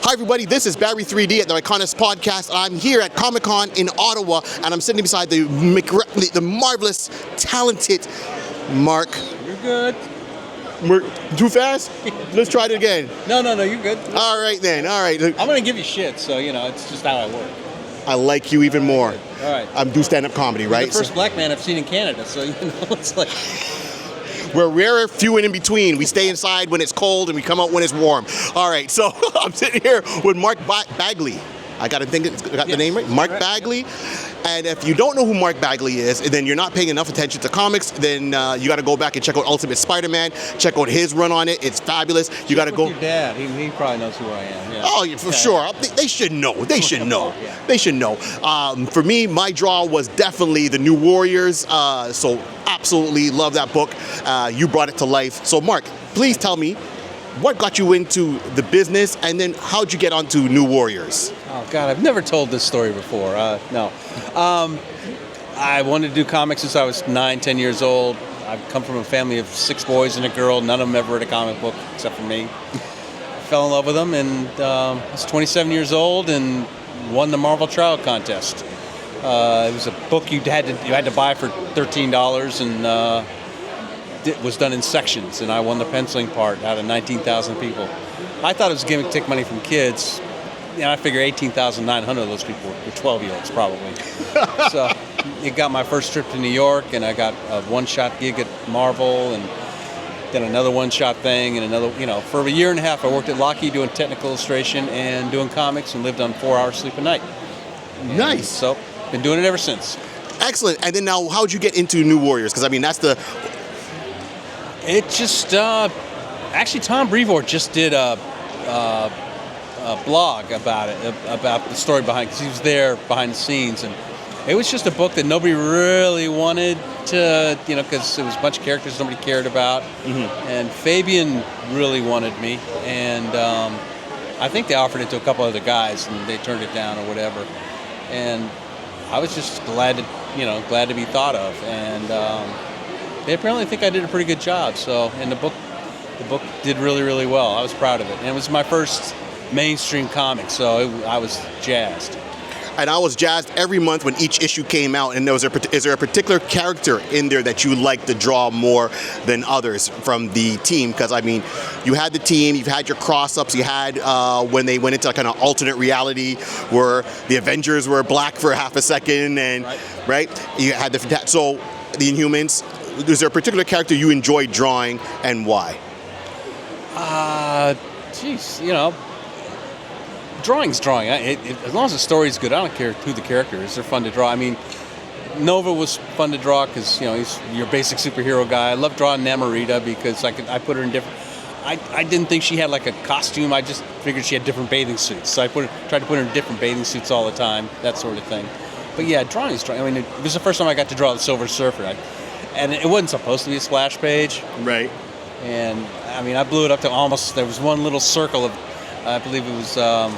Hi everybody, this is Barry 3D at the iConis podcast. I'm here at Comic-Con in Ottawa, and I'm sitting beside the marvelous, talented Mark. You're good. Too fast? Let's try it again. No, you're good. All right then, all right. I'm going to give you shit, so, it's just how I work. I like you even more. All right. I'm do stand-up comedy, right? You're the first black man I've seen in Canada, so, it's like... We're rarer, few and in between. We stay inside when it's cold and we come out when it's warm. All right, so I'm sitting here with Mark Bagley. I got the name right? Mark Bagley. And if you don't know who Mark Bagley is, then you're not paying enough attention to comics, then you got to go back and check out Ultimate Spider-Man, check out his run on it. It's fabulous. You got to go. Your dad, he probably knows who I am. Yeah. Oh, yeah, for sure. They should know. They should know. They should know. For me, my draw was definitely the New Warriors. So absolutely love that book. You brought it to life. So Mark, please tell me, what got you into the business, and then how'd you get onto New Warriors? Oh, God, I've never told this story before. No. I wanted to do comics since I was 9, 10 years old. I've come from a family of 6 boys and a girl. None of them ever read a comic book except for me. Fell in love with them, and I was 27 years old and won the Marvel Trial Contest. It was a book you had to buy for $13, and it was done in sections, and I won the penciling part out of 19,000 people. I thought it was a gimmick to take money from kids. I figure 18,900 of those people were 12-year-olds probably. So it got my first trip to New York, and I got a one-shot gig at Marvel, and then another one-shot thing, and another, for a year and a half I worked at Lockheed doing technical illustration and doing comics, and lived on 4 hours sleep a night. And nice. So been doing it ever since. Excellent. And then now, how'd you get into New Warriors? Because that's the... It just, actually Tom Brevoort just did a blog about it, about the story behind, because he was there behind the scenes, and it was just a book that nobody really wanted to, because it was a bunch of characters nobody cared about, and Fabian really wanted me, and I think they offered it to a couple other guys, and they turned it down or whatever, and I was just glad to be thought of, and they apparently think I did a pretty good job. So, and the book did really, really well. I was proud of it, and it was my first mainstream comic, so I was jazzed. And I was jazzed every month when each issue came out. And is there a particular character in there that you like to draw more than others from the team? Because you had the team, you've had your cross-ups, you had when they went into kind of alternate reality where the Avengers were black for half a second, and right? You had the Inhumans. Is there a particular character you enjoyed drawing, and why? Drawing's drawing. As long as the story's good, I don't care who the character is. They're fun to draw. Nova was fun to draw because he's your basic superhero guy. I love drawing Namorita because I put her in different. I didn't think she had like a costume. I just figured she had different bathing suits. So I tried to put her in different bathing suits all the time, that sort of thing. But yeah, drawing's drawing. It was the first time I got to draw the Silver Surfer. And it wasn't supposed to be a splash page. Right. And, I blew it up to almost, there was one little circle of, I believe it was, the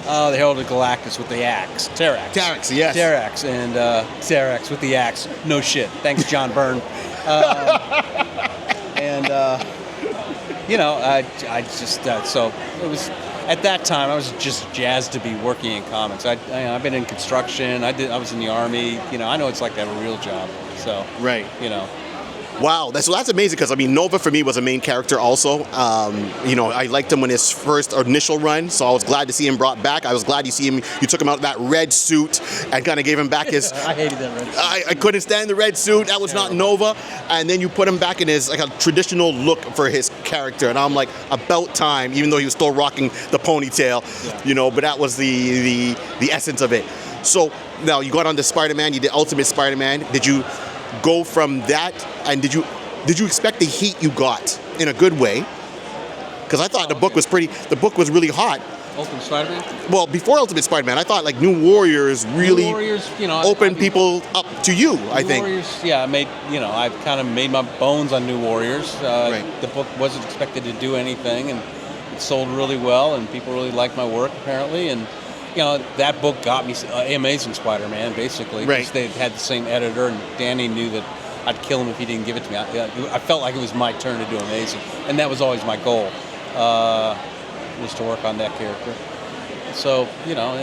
Herald of Galactus with the axe. Terrax. Terrax, yes. Terrax, and Terrax with the axe. No shit. Thanks, John Byrne. I just, so it was, at that time, I was just jazzed to be working in comics. I've been in construction. I was in the Army. I know it's like to have a real job. So, right. Wow, that's amazing because Nova for me was a main character also. I liked him when his first initial run, so I was glad to see him brought back. I was glad you took him out of that red suit and kind of gave him back his. I hated that red suit. I couldn't stand the red suit. That was not Nova. And then you put him back in his a traditional look for his character, and I'm like, about time. Even though he was still rocking the ponytail, but that was the essence of it. So now you got on the Spider-Man. You did Ultimate Spider-Man. Did you go from that, and did you expect the heat you got in a good way? Because I thought the book was really hot. Ultimate Spider-Man? Well, before Ultimate Spider-Man, I thought New Warriors really opened people up to you, I think. New Warriors, yeah, I've kind of made my bones on New Warriors. Right. The book wasn't expected to do anything, and it sold really well, and people really liked my work, apparently, and that book got me Amazing Spider-Man, basically. Right. They had the same editor, and Danny knew that I'd kill him if he didn't give it to me. I felt like it was my turn to do Amazing, and that was always my goal. was to work on that character. So, you know,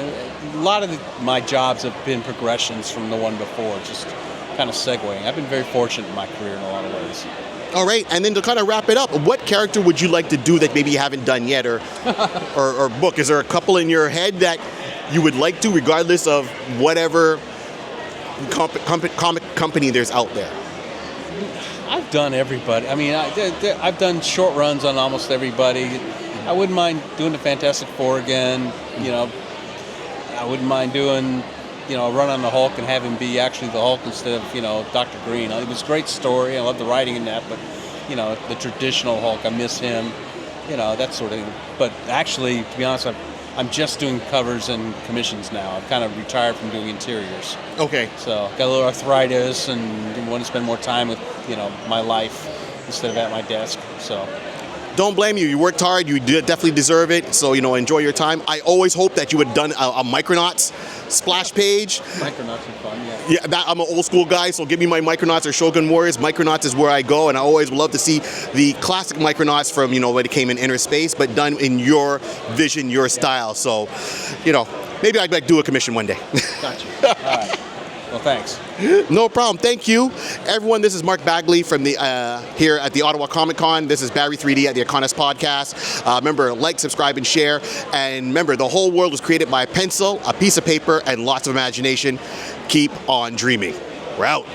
a lot of my jobs have been progressions from the one before, just kind of segueing. I've been very fortunate in my career in a lot of ways. All right, and then to kind of wrap it up, what character would you like to do that maybe you haven't done yet, or book? Is there a couple in your head that you would like to, regardless of whatever comic company there's out there? I've done everybody. I mean, I've done short runs on almost everybody. I wouldn't mind doing the Fantastic Four again. You know, I wouldn't mind doing, you know, a run on the Hulk and have him be actually the Hulk instead of, you know, Dr. Green. It was a great story. I love the writing in that, but, you know, the traditional Hulk, I miss him. You know, that sort of thing. But actually, to be honest, I'm just doing covers and commissions now. I've kind of retired from doing interiors. Okay. So got a little arthritis and want to spend more time with, you know, my life instead of at my desk. So. Don't blame you. You worked hard. You definitely deserve it. So, you know, enjoy your time. I always hope that you would have done a Micronauts splash page. Micronauts are fun, yeah. Yeah, I'm an old school guy, so give me my Micronauts or Shogun Warriors. Micronauts is where I go, and I always would love to see the classic Micronauts from, you know, when it came in Inner Space, but done in your vision, your style. So, you know, maybe I'd like to do a commission one day. Gotcha. All right. Well, thanks. No problem. Thank you, everyone. This is Mark Bagley from the here at the Ottawa Comic Con. This is Barry 3D at the iConis podcast. Remember, like, subscribe, and share. And remember, the whole world was created by a pencil, a piece of paper, and lots of imagination. Keep on dreaming. We're out.